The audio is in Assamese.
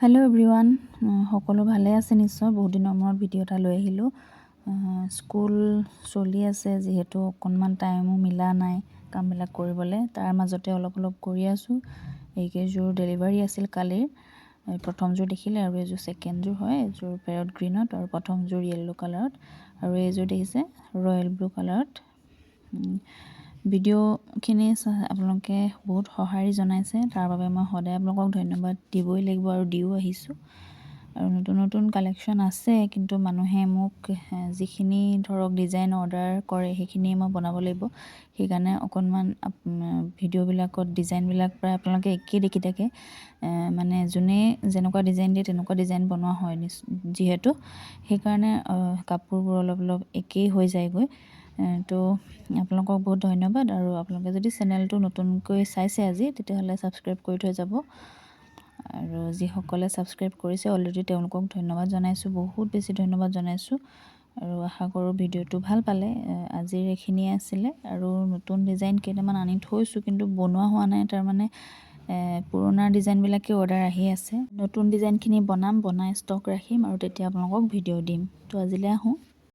হেল্ল' এভৰিৱান, সকলো ভালে আছে নিশ্চয়। বহুত দিনৰ মূৰত ভিডিঅ' এটা লৈ আহিলোঁ। স্কুল চলি আছে যিহেতু অকণমান টাইমো মিলা নাই কামবিলাক কৰিবলৈ, তাৰ মাজতে অলপ কৰি আছোঁ। এইকেইযোৰ ডেলিভাৰী আছিল কালিৰ। প্ৰথমযোৰ দেখিলে আৰু এইযোৰ ছেকেণ্ডযোৰ হয়। এইযোৰ পেৰট গ্ৰীণত আৰু প্ৰথমযোৰ য়েল্ল' কালাৰত, আৰু এইযোৰ দেখিছে ৰয়েল ব্লু কালাৰত। ভিডিঅ'খিনি আপোনালোকে বহুত সঁহাৰি জনাইছে, তাৰ বাবে মই সদায় আপোনালোকক ধন্যবাদ দিবই লাগিব আৰু দিও আহিছোঁ। আৰু নতুন কালেকশ্যন আছে, কিন্তু মানুহে মোক যিখিনি ধৰক ডিজাইন অৰ্ডাৰ কৰে সেইখিনিয়ে মই বনাব লাগিব। সেইকাৰণে অকণমান ভিডিঅ'বিলাকত ডিজাইনবিলাক প্ৰায় আপোনালোকে একেই দেখি থাকে। মানে যোনে যেনেকুৱা ডিজাইন দিয়ে তেনেকুৱা ডিজাইন বনোৱা হয় যিহেতু, সেইকাৰণে কাপোৰবোৰ অলপ একেই হৈ যায়গৈ। তো আপোনালোকক বহুত ধন্যবাদ। আৰু আপোনালোকে যদি চেনেলটো নতুনকৈ চাইছে আজি, তেতিয়াহ'লে ছাবস্ক্ৰাইব কৰি থৈ যাব। আৰু যিসকলে ছাবস্ক্ৰাইব কৰিছে অলৰেডি তেওঁলোকক ধন্যবাদ জনাইছোঁ, বহুত বেছি ধন্যবাদ জনাইছোঁ। আৰু আশা কৰোঁ ভিডিঅ'টো ভাল পালে। আজিৰ এইখিনিয়ে আছিলে, আৰু নতুন ডিজাইন কেইটামান আনি থৈছোঁ কিন্তু বনোৱা হোৱা নাই। তাৰমানে পুৰণা ডিজাইনবিলাকে অৰ্ডাৰ আহি আছে। নতুন ডিজাইনখিনি বনাই ষ্টক ৰাখিম আৰু তেতিয়া আপোনালোকক ভিডিঅ' দিম। তো আজিলৈ আহোঁ।